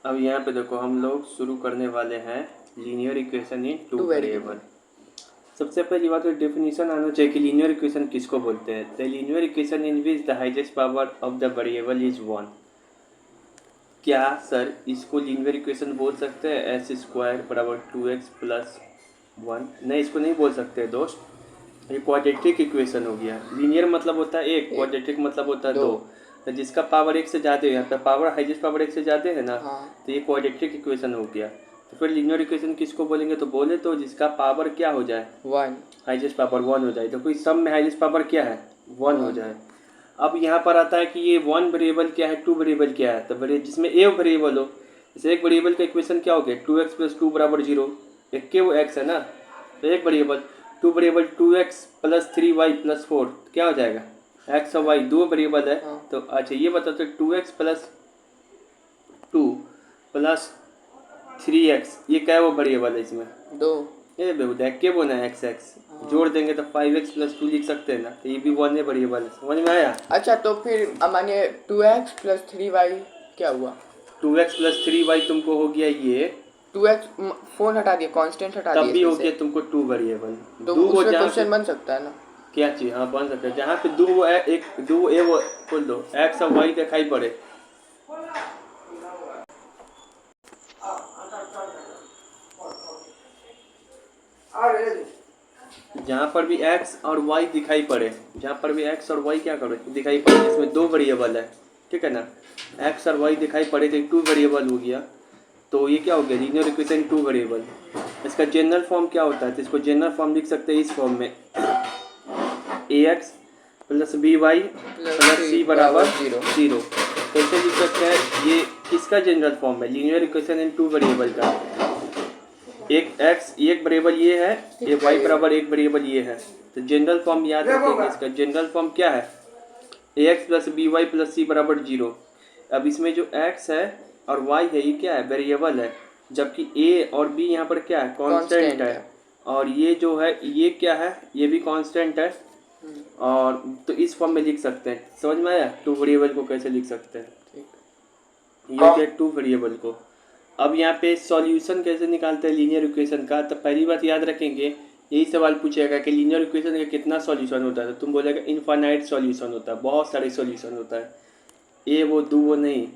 अब यहाँ पे देखो हम लोग शुरू करने वाले हैं लीनियर इक्वेशन इन टू वेरिएबल। सबसे पहली बात तो डेफिनेशन आना चाहिए कि लीनियर इक्वेशन किसको बोलते हैं। The linear equation in which the highest power of the variable is 1। क्या सर इसको लीनियर इक्वेशन बोल सकते हैं? एस स्क्वायर बराबर 2x प्लस 1? नहीं, इसको नहीं बोल सकते दोस्त। ये क्वाड्रेटिक इक्वेशन हो गया। लीनियर मतलब होता है एक, क्वाड्रेटिक मतलब होता है दो। तो जिसका पावर एक से ज़्यादा है, यहाँ पे पावर हाईएस्ट पावर एक से ज़्यादा है ना, तो ये क्वाड्रेटिक इक्वेशन हो गया। तो फिर लीनियर इक्वेशन किसको बोलेंगे? तो बोले तो जिसका पावर क्या हो जाए, 1, हाईएस्ट पावर 1 हो जाए। तो कोई सब में हाईएस्ट पावर क्या है, 1 हो जाए। अब यहाँ पर आता है कि ये 1 वेरिएबल क्या है, 2 वेरिएबल क्या है। तो जिसमें ए वेरिएबल हो, जैसे एक वेरिएबल का इक्वेशन क्या हो गया, 2x प्लस 2 बराबर 0। एक के वो x है ना, तो एक variable 2 variable 2x plus 3y plus 4 क्या हो जाएगा, x और y दो वेरिएबल है। तो अच्छा ये बताओ तो 2x प्लस 2 प्लस 3x ये क्या वो वेरिएबल है इसमें? 2। ये बेहुदा के बोना है x जोड़ देंगे तो 5x प्लस 2 लिख सकते हैं ना, तो ये भी 1 है वेरिएबल है। समझ में आया? अच्छा तो फिर मानिए 2x प्लस 3y क्या हुआ? 2x प्लस 3y तुमको हो गया ये 2x फोन हटा दिए, कांस्टेंट हटा तब दिए भी इसमें हो से, गया तुमको 2 वेरिएबल। तो दो वो उसमें जहाँ पे क्वेश्चन बन सकता है ना? क्या चीज़, हाँ बन सकता है। जहाँ पे दो वो एक दो ए वो बोल दो x और y दिखाई पड़े, जहाँ पर भी x और y दिखाई पड़े, जहाँ पर भी x और y क्या करे दिखाई पड़े, इसमें दो वेरिएबल है, ठीक है ना। x और y दिखाई पड़े तो 2 वेरिएबल हो गया। तो ये क्या हो गया, लीनियर इक्वेशन 2 वेरिएबल। इसका जनरल फॉर्म क्या होता है? तो इसको जनरल फॉर्म लिख सकते हैं इस फॉर्म में, ax plus B Y plus C बराबर 0। कैसे लिख सकते हैं? ये किसका जनरल फॉर्म है? लीनियर इक्वेशन इन 2 वेरिएबल का। एक x एक वेरिएबल ये है, एक y बराबर एक वेरिएबल ये है। तो जनरल फॉर्म याद रखेंगे इसका। जनरल फॉर्म क्या है? ax plus B Y plus C बराबर 0। अब इसमें जो x है और y है ये क्या है, वेरिएबल है, जबकि a और b यहाँ पर क्या है, कांस्टेंट है। और ये जो है ये क्या है, ये भी कांस्टेंट है। और तो इस फॉर्म में लिख सकते हैं। समझ में आया? 2 वेरिएबल को कैसे लिख सकते हैं, ये हो गया 2 वेरिएबल को। अब यहाँ पे सॉल्यूशन कैसे निकालते हैं लीनियर इक्वेशन का? तो पहली बात याद रखेंगे, यही सवाल पूछेगा कि लीनियर इक्वेशन का कितना सॉल्यूशन होता है। तो तुम बोलेगा इनफाइनाइट सॉल्यूशन होता है, बहुत सारे सॉल्यूशन होता है, ए वो दो वो नहीं,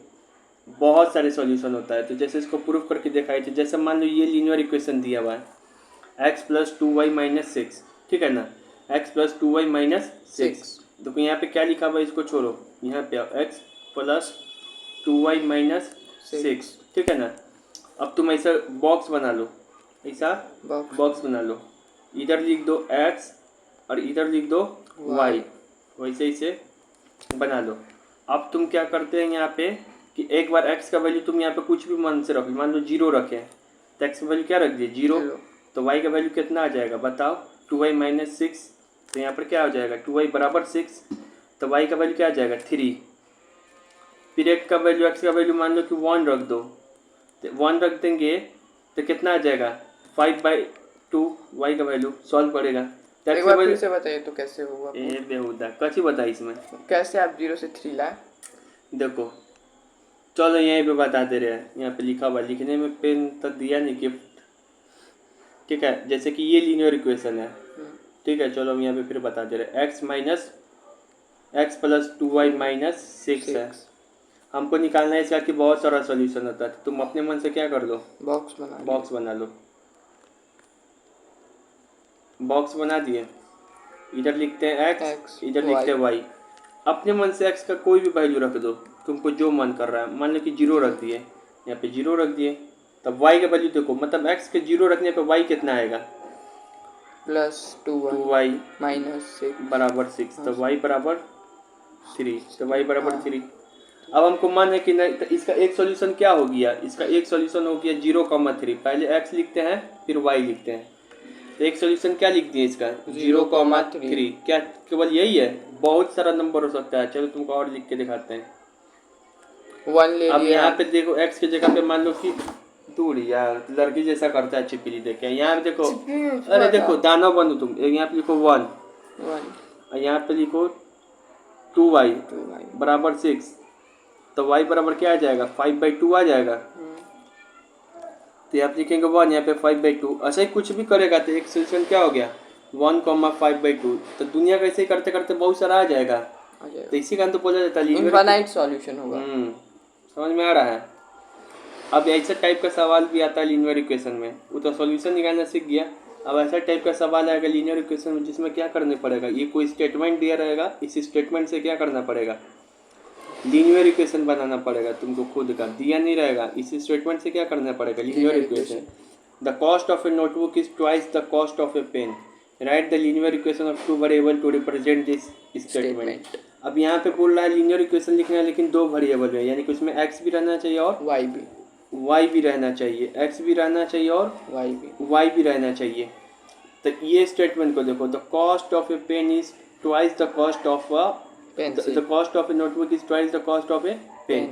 बहुत सारे सॉल्यूशन होता है। तो जैसे इसको प्रूफ करके दिखाई थी, जैसे मान लो ये लीनियर इक्वेशन दिया हुआ है x प्लस 2y माइनस 6, ठीक है ना, x प्लस 2y माइनस 6। देखो यहाँ पे क्या लिखा हुआ है, इसको छोड़ो, यहाँ पे x प्लस 2y माइनस 6, ठीक है ना। अब तुम ऐसा बॉक्स बना लो, ऐसा बॉक्स बना लो, इधर लिख दो x और इधर लिख दो y, वैसे इसे बना लो। अब तुम क्या करते हैं यहाँ पे कि एक बार x का वैल्यू तुम यहाँ पे कुछ भी मन से रखो, मान लो 0 रखें तो x का वैल्यू क्या रख दिए 0, तो y का वैल्यू कितना आ जाएगा बताओ, 2y माइनस 6। तो यहाँ पर क्या हो जाएगा, 2y बराबर 6, तो y का वैल्यू क्या आ जाएगा 3। फिर x का वैल्यू मान लो कि 1 रख दो, तो 1 रख देंगे तो कितना आ जाएगा 5/2 y का वैल्यू सॉल्व करेगा। एक बार फिर से बताइए तो कैसे होगा? ए बेहुदा कैसे बताइए इसमें, कैसे आप 0 से 3 लाए? देखो चलो यहीं पे बता दे रहे हैं, यहाँ पे लिखा हुआ, लिखने में पेन तो दिया नहीं गिफ्ट, ठीक है। जैसे कि ये लीनियर इक्वेशन है, ठीक है, चलो हम यहाँ पे फिर बता दे रहे हैं, x प्लस 2y माइनस 6 है। हमको निकालना है इसका कि बहुत सारा सॉल्यूशन होता है। तो तुम अपने मन से क्या कर लो, बॉक्स बना लो। बॉक्स बना दिए, इधर लिखते हैं x, इधर लिखते हैं y। अपने मन से x का कोई भी वैल्यू रख दो, तुमको जो मन कर रहा है। मान लो कि 0 रख दिए, यहाँ पे 0 रख दिए, तब y का वैल्यू देखो, मतलब x के 0 रखने पे y कितना आएगा, प्लस 2y माइनस 6 बराबर 6। तो y बराबर 3, तो y बराबर 3। अब हमको मन है कि नहीं, तो इसका एक सॉल्यूशन क्या हो गया, इसका एक सॉल्यूशन हो गया 0,3। पहले x लिखते हैं फिर y लिखते हैं, तो एक सॉल्यूशन क्या लिख दिए इसका 0,3। क्या केवल यही है? बहुत सारा नंबर हो सकता है। चलो तुमको और लिख के दिखाते हैं। 1 ले लिया। अब यहाँ पे देखो x की जगह पे मान लो कि दूर यार लड़की जैसा करता है छिपकली, देखे यहाँ पे देखो, अरे देखो दानव बनो तुम। यहाँ पे लिखो 1 और यहाँ पे लिखो 2y बराबर 6, तो y बराबर क्या आ जाएगा 5/2 आ जाएगा। तो आप लिखेंगे 1, यहाँ पे 5/2। ऐसा ही कुछ भी करेगा तो एक सोल्यूशन क्या हो गया 1,5/2। तो दुनिया का ऐसे ही करते करते बहुत सारा आ जाएगा। तो इसी कारण तो बोला जाता है इनफाइनाइट सॉल्यूशन होगा। समझ में आ रहा है। अब ऐसा टाइप का सवाल भी आता है लीनियर इक्वेशन में, वो तो सॉल्यूशन निकालना सीख गया। अब ऐसा टाइप का सवाल आएगा लीनियर इक्वेशन में जिसमें क्या करना पड़ेगा, ये कोई स्टेटमेंट दिया रहेगा, इस स्टेटमेंट से क्या करना पड़ेगा, लीनियर इक्वेशन बनाना पड़ेगा तुमको खुद का, दिया नहीं रहेगा, इस स्टेटमेंट से क्या करना पड़ेगा linear equation. The cost of a notebook is twice the cost of a pen, right the linear equation of two variable to represent this statement. अब यहाँ पे बोल रहा है लीनियर इक्वेशन लिखना है लेकिन दो वेरिएबल है, यानी कि उसमें एक्स भी रहना चाहिए और वाई भी रहना चाहिए, एक्स भी रहना चाहिए और वाई भी रहना चाहिए। तो ये स्टेटमेंट को देखो, the cost of a pen is twice the cost of a the cost of a notebook is twice the cost of a pen.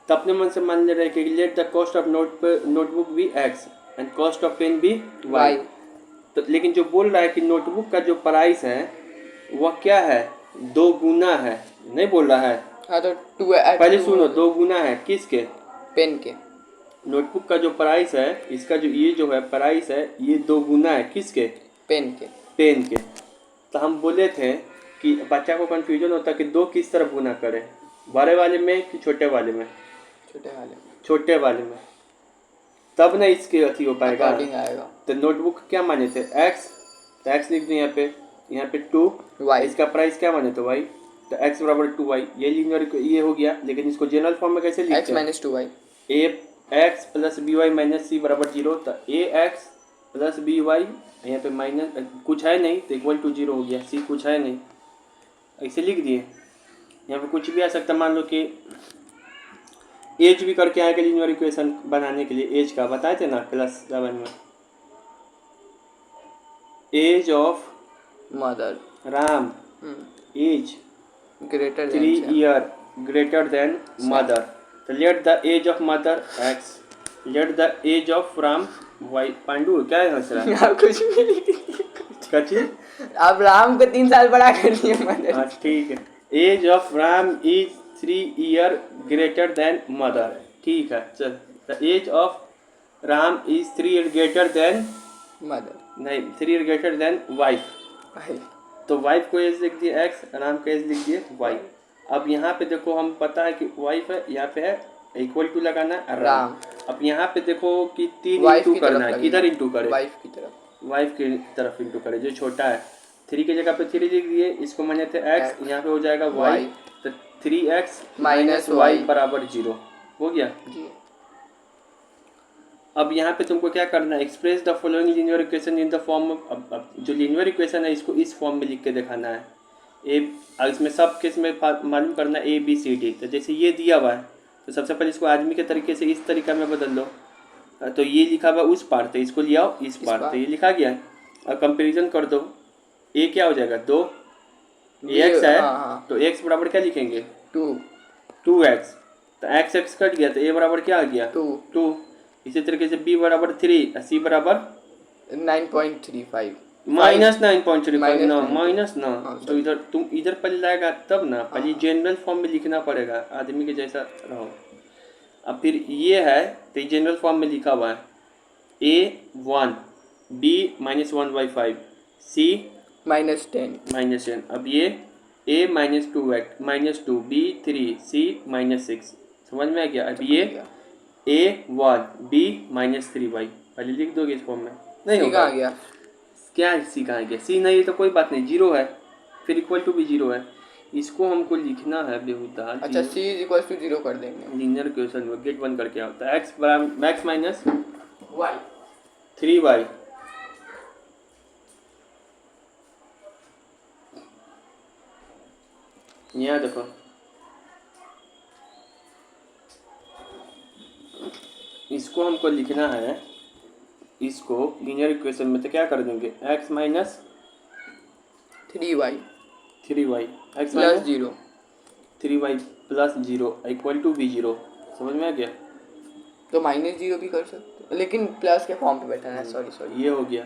तो अपने मन से मान ले रहे कि let the cost of notebook भी X and cost of pen भी वाई। तो लेकिन जो बोल रहा है कि नोटबुक का जो प्राइस है वह क्या है, 2 गुना है, नहीं बोल रहा है। हाँ तो पहले सुनो, 2 गुना है किसके, पेन के। नोटबुक का जो प्राइस है, इसका जो ये जो है प्राइस है, ये 2 गुना है किसके, पेन के। तो हम बोले थे कि बच्चा को कंफ्यूजन होता है कि 2 किस तरफ गुना करें, बड़े वाले में कि छोटे वाले में, छोटे वाले में, तब ना इसके अथी हो पाएगा आएगा। तो नोटबुक क्या माने थे एक्स, तो एक्स लिख दो यहाँ पे 2 वाई, इसका प्राइस क्या माने तो वाई, तो एक्स बराबर 2y, ये लीनियर ये हो गया। लेकिन इसको जनरल फॉर्म में कैसे लिखते हैं, x - 2y, ax plus by minus c बराबर 0। तो ax प्लस by यहाँ पे माइनस कुछ है नहीं तो इक्वल टू 0 हो गया, c कुछ है नहीं, ऐसे लिख दिए। यहाँ पे कुछ भी आ सकता, मान लो कि एज भी करके आएगा लीनियर इक्वेशन बनाने के लिए, एज का बताए थे ना क्लास 7 में, age of mother Ram age greater 3 year greater than mother. तो let the age of mother X, let the age of Ram Y. पांडु क्या है हंस रहा है, कुछ भी नहीं, कची अब राम को 3 साल बड़ा कर दिया मदर। हाँ ठीक है, age of Ram is 3 year greater than mother, ठीक है चल। The age of Ram is 3 year greater than mother, नहीं 3 ईयर ग्रेटर देन वाइफ। तो वाइफ को एज लिख दिए एक्स, राम को एज लिख दिए वाई। अब यहाँ पे देखो हम पता है कि वाइफ है, यहाँ पे है इक्वल टू लगाना है राम। अब यहाँ पे देखो कि 3 इंटू करना है, किधर इंटू करे, वाइफ की तरफ इंटू करे जो छोटा है। 3 की जगह पे 3 लिख दिए, इसको माने थे एक्स, यहाँ पे हो जाएगा वाई। तो 3x माइनस वाई बराबर 0 हो गया। अब यहाँ पे तुमको क्या करना है, express the following linear equation in the form. अब जो लीनियर इक्वेशन है इसको इस फॉर्म में लिख के दिखाना है। इसमें सब केस में मालूम करना है ABCD। तो जैसे ये दिया हुआ है तो सबसे पहले इसको आदमी के तरीके से इस तरीका में बदल लो। तो ये लिखा हुआ उस पार, तो इसको ले आओ इस पार, तो ये लिखा गया है। और कंपेरिजन कर दो, ए क्या हो जाएगा 2, x है तो x बराबर क्या लिखेंगे 2x, तो x कट गया तो a बराबर क्या आ गया 2। इसी तरीके से b बराबर 3, c बराबर 9.35 माइनस 9.35 ना माइनस ना। तो इधर तुम इधर पहले लाएगा तब ना, पहले जनरल फॉर्म में लिखना पड़ेगा, आदमी के जैसा रहो। अब फिर ये है तो जनरल फॉर्म में लिखा हुआ है a1 b -1/5 c -10। अब ये a -2 b 3 c -6, समझ में आ गया। अब ये a1 b -3y पहले लिख दोगे इस फॉर्म में, नहीं होगा गया क्या सी कहाँ गया, सी नहीं तो कोई बात नहीं, 0 है, फिर इक्वल टू भी 0 है, इसको हमको लिखना है बेहुदा। अच्छा c = 0 कर देंगे, लीनियर इक्वेशन में गेट 1 करके आता है x max minus y 3y। यहाँ देखो इसको हमको लिखना है, इसको लीनियर इक्वेशन में तो क्या कर देंगे x minus 3y x plus 0 3y plus 0 equal to भी 0, समझ में आ गया। तो -0 भी कर सकते लेकिन प्लस के फॉर्म पे बैठा है, सॉरी ये हो गया।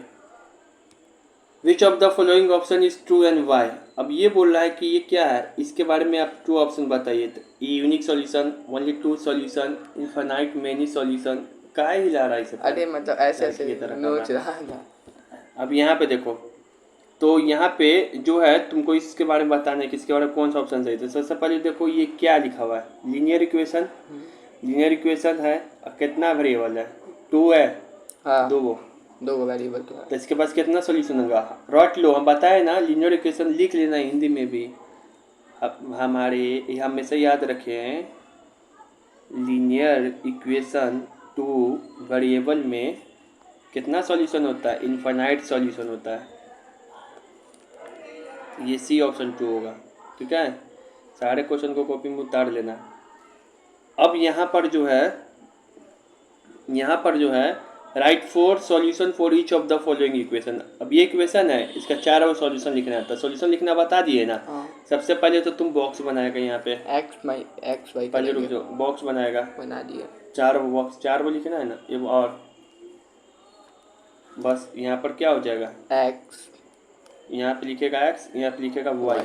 Which of the following option is true and why. अब ये बोल रहा है कि ये क्या है, इसके बारे में आप ट्रू ऑप्शन बताइए। तो unique solution, only 2 solution, infinite many solution, काय हिला रहा है इसे? अरे मतलब ऐसे लड़की की ऐसे तरह कर नोच रहा रहा था। अब यहाँ पे देखो, तो यहाँ पे जो है तुमको इसके बारे में बताना है कि इसके बारे में कौन सा ऑप्शन सही है। तो सबसे पहले देखो ये क्या लिखा हुआ है, लीनियर इक्वेशन। लीनियर इक्वेशन है और कितना वेरिएबल है? 2 है, हाँ 2 वो। दो वेरिएबल तो है। तो इसके पास कितना सोल्यूशन होगा? रट लो, हम बताए ना लीनियर इक्वेशन लिख लेना हिंदी में भी। अब हमारे हमेशा याद रखें, लीनियर इक्वेशन 2 वेरिएबल में कितना सॉल्यूशन होता है? इनफाइनाइट सॉल्यूशन होता है। ये सी ऑप्शन 2 होगा, ठीक है। सारे क्वेश्चन को कॉपी में उतार लेना। अब यहाँ पर जो है right 4 solution for each of the following equation. अब ये इक्वेशन है, इसका 4 और सॉल्यूशन लिखना आता है। सॉल्यूशन लिखना बता दिए ना। हाँ सबसे पहले तो तुम बॉक्स बनाएगा यहाँ पे, एक्स वाई पहले रुक जाओ, बॉक्स बनाएगा। बना दिया। 4 बॉक्स, 4 वो लिखना है ना, ये और बस यहाँ पर क्या हो जाएगा? एक्स यहाँ पे लिखेगा x, यहाँ पे लिखेगा y।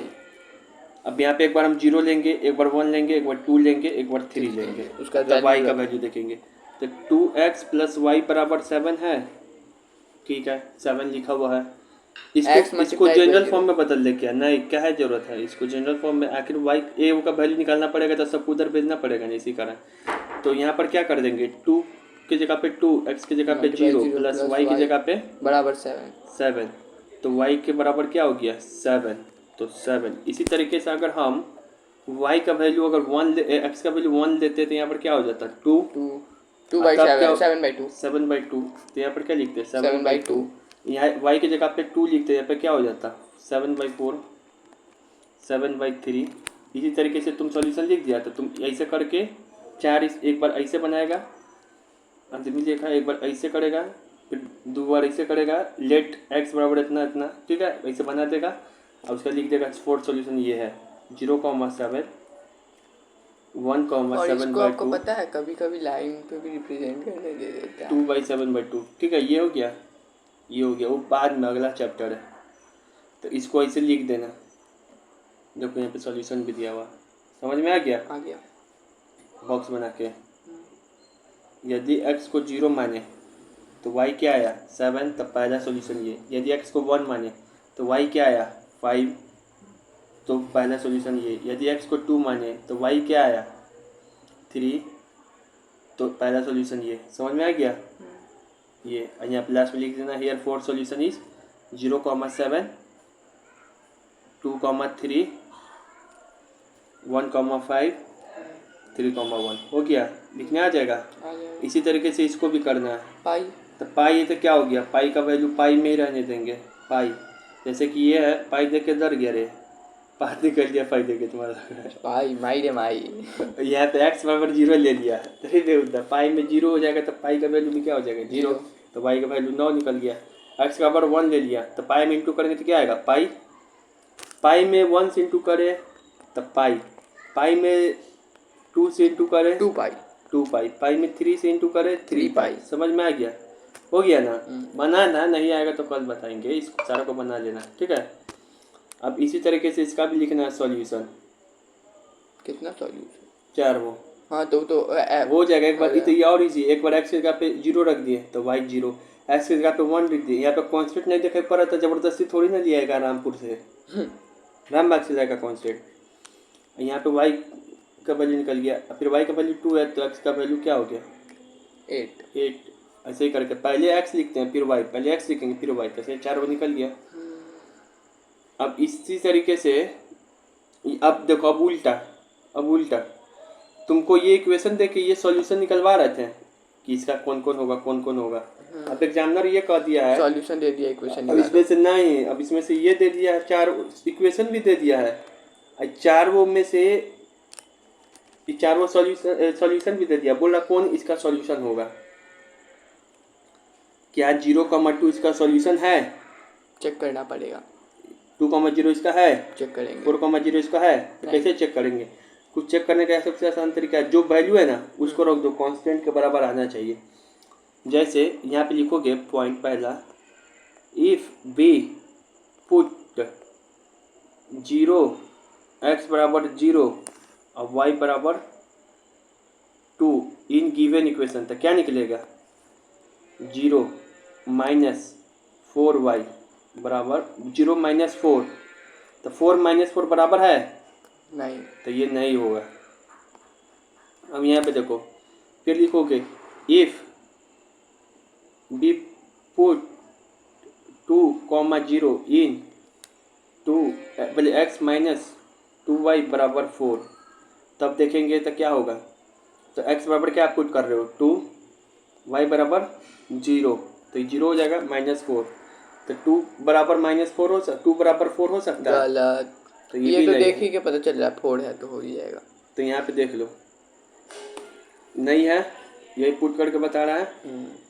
अब यहाँ पे एक बार हम 0 लेंगे, एक बार 1 लेंगे, एक बार 2 लेंगे, एक बार 3 लेंगे, उसका तब y का वैल्यू देखेंगे। तो 2x प्लस वाई बराबर 7 है, ठीक है, 7 लिखा हुआ है। इसको जनरल फॉर्म में बदल ले क्या? नहीं, क्या है जरूरत है इसको जनरल फॉर्म में? आखिर y a का वैल्यू निकालना पड़ेगा तो सबको उधर भेजना पड़ेगा ना, इसी कारण। तो यहाँ पर क्या कर देंगे, 2 की जगह पे 2, x की जगह पे 0 प्लस y की जगह पे बराबर 7। तो y के बराबर क्या हो गया? 7। तो 7। इसी तरीके से अगर हम y का वैल्यू अगर 1 x का वैल्यू 1 लेते तो यहाँ पर क्या हो जाता? 2 बाई 7/2। 7/2। तो यहाँ पर क्या लिखते हैं? 7/2। यहाँ y की जगह पे 2 लिखते हैं, यहाँ पे क्या हो जाता? 7/4, 7/3। इसी तरीके से तुम सॉल्यूशन लिख दिया। तो तुम ऐसे करके 4 एक बार ऐसे बनाएगा, अंतिम लिखा, एक बार ऐसे करेगा, फिर 2 बार ऐसे करेगा, लेट x बराबर इतना इतना, ठीक है, ऐसे बना देगा। अब उसका लिख देगा फोर्थ सॉल्यूशन ये है 0,7, 1,7/2। और इसको आपको पता है कभी कभी लाइन पे भी रिप्रेजेंट करने दे देता है। 2/7/2, ठीक है। ये हो गया, ये हो गया। वो बाद में अगला चैप्टर है, तो इसको ऐसे लिख देना। देखो यहाँ पे सॉल्यूशन भी दिया हुआ, समझ में आ गया? आ गया। बॉक्स बना के यदि x को 0 माने तो y क्या आया? 7। तब पहला सॉल्यूशन ये। यदि x को 1 माने तो y क्या आया? 5। तो पहला सॉल्यूशन ये। यदि x को 2 माने तो y क्या आया? 3। तो पहला सॉल्यूशन ये। समझ में आ गया? ये यहाँ प्लस में लिख देना। Here fourth solution is 0,7, 2,3, 1,5, 3,1। हो गया, लिखने आ जाएगा। इसी तरीके से इसको भी करना है। पाई, तो पाई तो क्या हो गया? पाई का वैल्यू पाई में ही रहने देंगे। पाई जैसे कि ये है, पाई देख के डर गया रे, पाई निकल गया, पाई देख के तुम्हारा पाई माई रे माई। यहाँ तो x बराबर 0 ले लिया, तो पाई में 0 हो जाएगा, तो पाई का वैल्यू भी क्या हो जाएगा? 0। तो पाई का वैल्यू 9 निकल गया। x बराबर 1 ले लिया, तो पाई में इंटू करेंगे तो क्या आएगा? पाई। पाई में 1 से इंटू करे तब पाई में 2 से इंटू करे 2 पाई, 2 पाई। पाई में 3 से इंटू करे 3 पाई। समझ में आ गया? हो गया ना? बनाना नहीं आएगा तो कल बताएंगे, इस सारा को बना लेना, ठीक है। अब इसी तरीके से इसका भी लिखना है सॉल्यूशन। कितना सॉल्यूशन? 4 वो। हाँ तो हो जाएगा। एक बार तो ये और इजी, एक बार x की जगह पे 0 रख दिए तो y 0, x की जगह पे 1 लिख दिए। यहाँ पे कॉन्स्टेंट नहीं दिखाई पड़ा था, जबरदस्ती थोड़ी ना लिया है रामपुर से, रामबाग से जाएगा कॉन्स्टेंट। यहाँ पे y का वैल्यू निकल गया, फिर y का वैल्यू 2 है तो x का वैल्यू क्या हो गया? 8। ऐसे ही करके पहले x लिखते हैं फिर y, पहले x लिखेंगे फिर y, तो 4 वो निकल गया। अब इसी तरीके से अब देखो, अब उल्टा तुमको ये इक्वेशन देख के ये सॉल्यूशन निकलवा रहे थे कि इसका कौन कौन होगा। अब एग्जामिनर ये कह दिया है सॉल्यूशन दे दिया इक्वेशन। अब इसमें से नहीं, अब इसमें से ये दे दिया है, 4 इक्वेशन भी दे दिया है, 4 वो में से 4 वो सॉल्यूशन भी दे दिया। बोल रहा कौन इसका सॉल्यूशन होगा? क्या 0,2 इसका सॉल्यूशन है? चेक करना पड़ेगा। 2,0 इसका है? चेक करेंगे। 4,0 इसका है? तो कैसे चेक करेंगे? कुछ चेक करने का सबसे आसान तरीका है, जो वैल्यू है ना उसको रख दो, कांस्टेंट के बराबर आना चाहिए। जैसे यहाँ पे लिखोगे पॉइंट पहला, इफ बी पुट 0 x बराबर 0 और y बराबर 2 इन गिवन इक्वेशन, तो क्या निकलेगा? जीरो माइनस 4y बराबर 0 माइनस 4, तो 4 माइनस 4 बराबर है, नहीं। तो ये नहीं होगा। अब यहाँ पे देखो, फिर लिखोगे इफ बी पुट 2, 0 इन 2 पहले x माइनस 2y बराबर 4, तब देखेंगे तो क्या होगा। तो x बराबर क्या पुट कर रहे हो 2, y बराबर 0, तो ये 0 हो जाएगा -4, तो 2 बराबर -4 हो सकता, 2 बराबर 4 हो सकता है, गलत। तो ये ये भी तो नहीं देख है। ही के पता चल रहा है 4 है तो हो ही जाएगा। तो यहाँ पे देख लो, नहीं है, यही पुट करके बता रहा है,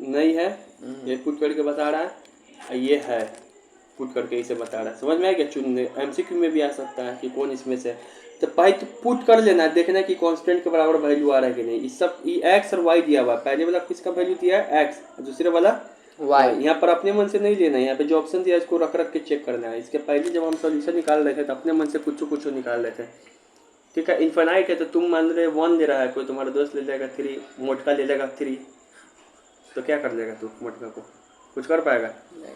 नहीं है, ये पुट करके बता रहा है, और ये है पुट करके इसे बता रहा है। समझ में आ गया। चुनने MCQ में भी आ सकता है कि कौन इसमें से। तो भाई तो पुट कर लेना, देखना कि कांस्टेंट के बराबर वैल्यू आ रहा है कि नहीं। इस सब ये x और y दिया हुआ, पहले वाला किसका वैल्यू दिया है x, दूसरे वाला y। यहाँ पर अपने मन से नहीं लेना है, यहाँ पे जो ऑप्शन दिया है इसको रख रख के चेक करना है। इसके पहले जब हम सोल्यूशन निकाल रहे थे तो अपने मन से कुछ निकाल रहे थे, ठीक है। इन्फिनाइट है तो तुम मान रहे 1 ले रहा है, कोई तुम्हारा दोस्त ले लेगा 3, मोटका ले लेगा 3, तो क्या कर लेगा तू मोटका को, कुछ कर पाएगा नहीं।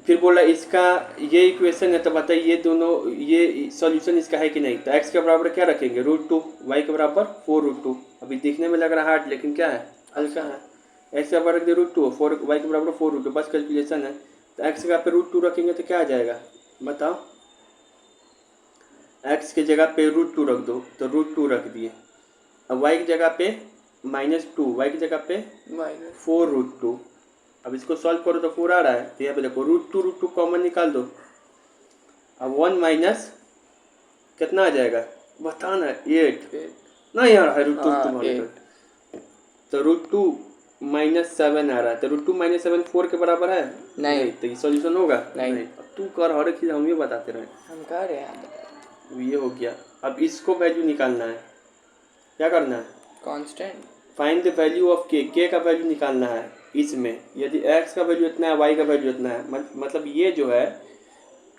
फिर बोला इसका ये इक्वेशन है, तो बताइए ये दोनों ये सॉल्यूशन इसका है कि नहीं। तो x के बराबर क्या रखेंगे √2, y के बराबर 4√2। अभी देखने में लग रहा है हार्ड, लेकिन क्या है हल्का है। x के बराबर रख दिया √2, 4 y के बराबर 4√2, बस कैलकुलेशन है। तो x के पे √2 रखेंगे तो क्या आ जाएगा बताओ। x की जगह पे √2 रख दो, तो √2 रख दिए। अब y की जगह पे -2, y की जगह पे -4√2। अब इसको सॉल्व करो तो 4 आ रहा है, तो यहाँ पे देखो √2 कॉमन निकाल दो। अब 1 माइनस कितना आ जाएगा बताना, 8 नहीं आ रहा है √2 तो √2 -7 आ रहा है, तो √2 -7 4 के बराबर है नहीं। तो ये सॉल्यूशन होगा नहीं। अब तू कर, हर एक चीज हम ये बताते रहे, हम कर रहे हैं। अब ये हो गया। अब इसको वैल्यू निकालना है, क्या करना है constant find the value of के का वैल्यू निकालना है इसमें। यदि x का वैल्यू इतना है, y का वैल्यू इतना है, मतलब ये जो है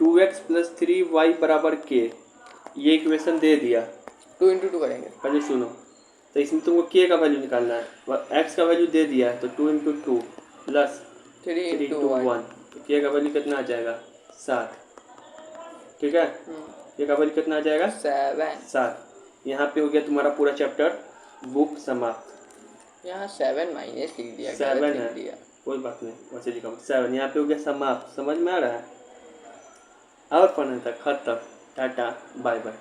2x + 3y बराबर k, ये इक्वेशन दे दिया। 2 × 2 करेंगे। पहले सुनो, तो इसमें तुमको k का वैल्यू निकालना है, x का वैल्यू दे दिया है, तो 2 × 2 + 3 × 1, तो k का वैल्यू कितना आ जाएगा 7, ठीक है। k का वैल्यू कितना आ जाएगा 7। यहाँ पे हो गया तुम्हारा पूरा चैप्टर बुक समाप्त। यहाँ 7 माइनस लिख दिया, 7 गलत है, लिख दिया। कोई बात नहीं, वैसे लिखा 7, यहाँ पे हो गया समाप्त। समझ में आ रहा है। और पढ़ना था खत्म, टाटा बाय बाय।